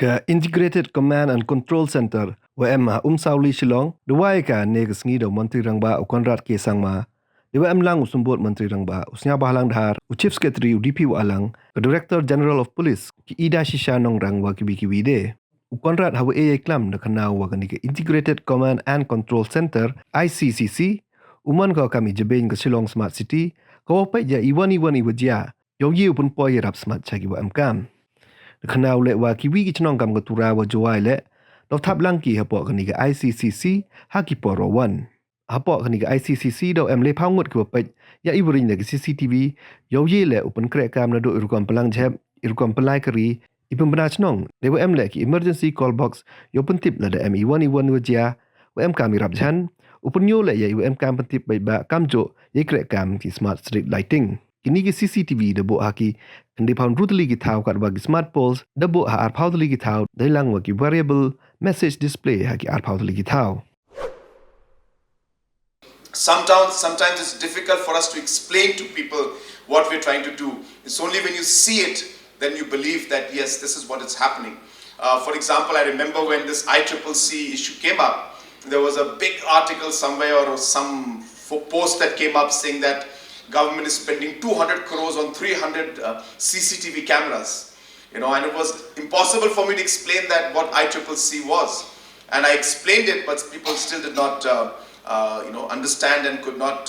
Ka Integrated Command and Control Center WMA Sauli Shillong duwai ka negas ngi do Menteri Rangba Konrad K Sangma dewa lang usumbot Menteri Rangba usnya bahalang dhar Chief Secretary UDP alang ke Director General of Police ki Ida Shisha nong rangwa kibi de Konrad hawa klam na kanau wa ke Integrated Command and Control Center ICCC uman ka kami jebeng ke Shillong Smart City ka pai ja iwan iwajia yogi upun poi rap smart chagi wa amkam Kanau le wa kiwi ki chnong kam ka tura wa joai le do thap lang ki hapo kani ka ICCC ha ki poro wan hapo kani ka ICCC do em le phawngot ko pe ya ibring ne CCTV yo ye le open crack kam na do irkom palang jeb irkom palai kari ipum bana chnong le wa em le ki emergency call box yo pun tip la da em iwan wa jia wa em kam rap chan upun yo le ya em kam pun tip bai ba kam jo ye crack kam ki smart street lighting Kini ki CCTV debo haki Kendi pound brutally ki thau kat bagi smart poles debo ha ar powdly ki thau dailang wa ki variable message display haki ar powdly ki thau. Sometimes it's difficult for us to explain to people what we're trying to do. It's only when you see it then you believe that yes, this is what is happening. For example, I remember when this ICCC issue came up, there was a big article somewhere or some post that came up saying that government is spending 200 crores on 300 CCTV cameras, and it was impossible for me to explain that what ICCC was, and I explained it, but people still did not, understand and could not,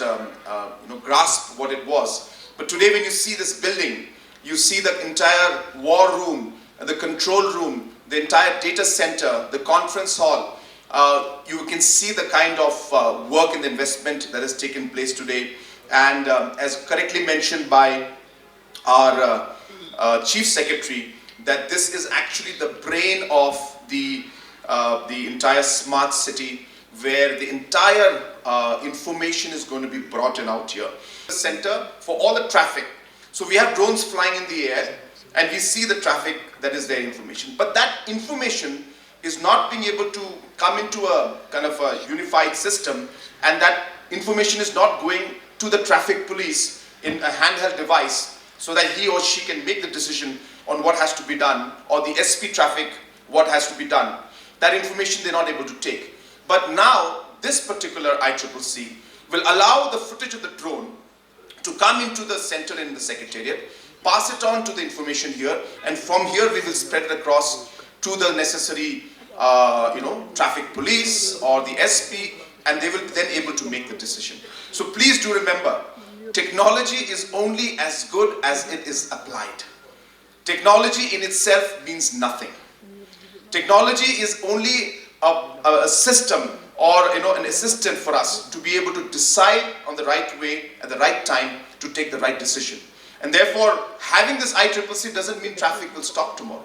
grasp what it was. But today, when you see this building, you see the entire war room, the control room, the entire data center, the conference hall. You can see the kind of work and investment that has taken place today. And as correctly mentioned by our Chief Secretary, that this is actually the brain of the entire smart city, where the entire information is going to be brought in out here. The center for all the traffic. So we have drones flying in the air, and we see the traffic that is their information. But that information is not being able to come into a kind of a unified system, and that information is not going to the traffic police in a handheld device so that he or she can make the decision on what has to be done, or the SP traffic, what has to be done. That information they're not able to take. But now, this particular ICCC will allow the footage of the drone to come into the center in the secretariat, pass it on to the information here, and from here we will spread it across to the necessary traffic police or the SP, and they will be then able to make the decision. So please do remember, technology is only as good as it is applied. Technology in itself means nothing. Technology is only a system or an assistant for us to be able to decide on the right way at the right time to take the right decision. And therefore, having this ICCC doesn't mean traffic will stop tomorrow.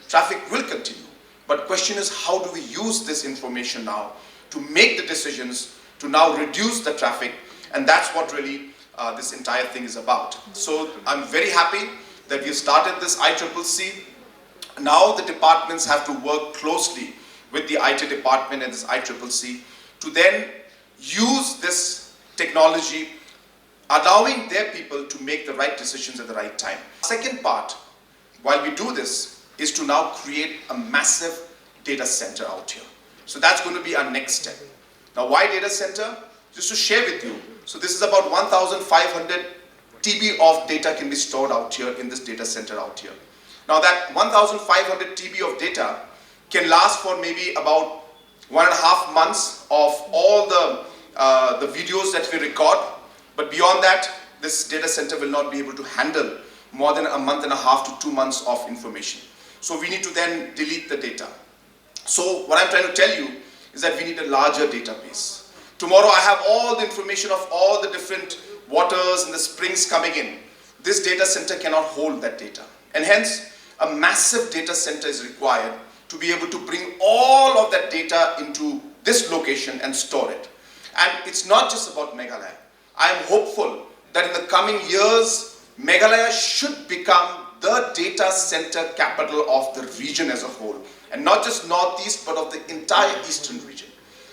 Traffic will continue. But the question is, how do we use this information now to make the decisions to now reduce the traffic? And that's what really this entire thing is about. So I'm very happy that we've started this ICCC. Now the departments have to work closely with the IT department and this ICCC to then use this technology, allowing their people to make the right decisions at the right time. Second part, while we do this, is to now create a massive data center out here. So that's going to be our next step. Now, why data center? Just to share with you. So this is about 1,500 TB of data can be stored out here in this data center out here. Now that 1,500 TB of data can last for maybe about 1.5 months of all the videos that we record. But beyond that, this data center will not be able to handle more than 1.5 months to 2 months of information. So we need to then delete the data. So what I'm trying to tell you is that we need a larger database. Tomorrow I have all the information of all the different waters and the springs coming in. This data center cannot hold that data. And hence, a massive data center is required to be able to bring all of that data into this location and store it. And it's not just about Meghalaya. I am hopeful that in the coming years, Meghalaya should become the data center capital of the region as a whole. And not just Northeast, but of the entire Eastern region.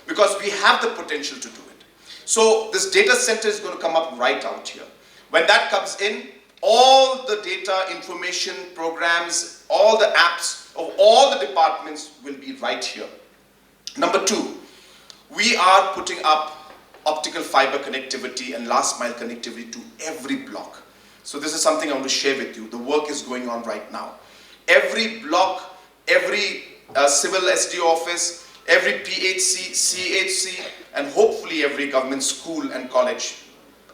Because we have the potential to do it. So this data center is going to come up right out here. When that comes in, all the data, information, programs, all the apps of all the departments will be right here. Number two, we are putting up optical fiber connectivity and last mile connectivity to every block. So this is something I want to share with you. The work is going on right now. Every block, every civil SDO office, every PHC, CHC, and hopefully every government school and college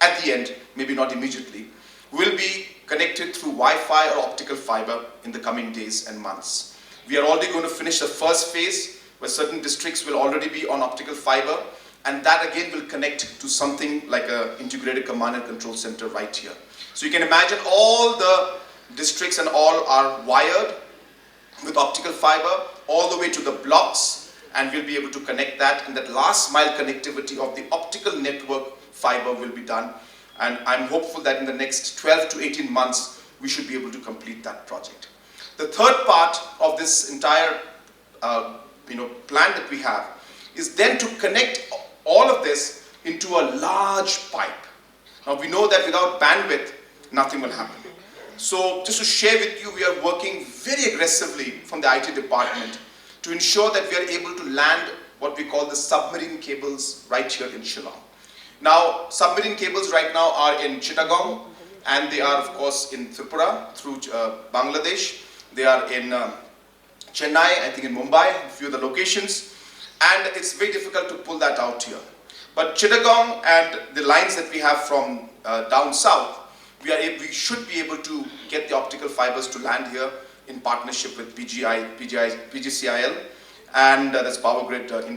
at the end, maybe not immediately, will be connected through Wi-Fi or optical fiber in the coming days and months. We are already going to finish the first phase where certain districts will already be on optical fiber, and that again will connect to something like an integrated command and control center right here. So you can imagine all the districts and all are wired with optical fiber all the way to the blocks, and we'll be able to connect that, and that last mile connectivity of the optical network fiber will be done. And I'm hopeful that in the next 12 to 18 months, we should be able to complete that project. The third part of this entire plan that we have is then to connect all of this into a large pipe. Now we know that without bandwidth, nothing will happen. So just to share with you, we are working very aggressively from the IT department to ensure that we are able to land what we call the submarine cables right here in Shillong. Now, submarine cables right now are in Chittagong, and they are of course in Tripura through Bangladesh. They are in Chennai, I think in Mumbai, a few other locations, and it's very difficult to pull that out here. But Chittagong and the lines that we have from down south, we should be able to get the optical fibers to land here in partnership with PGCIL, and that's Power Grid India.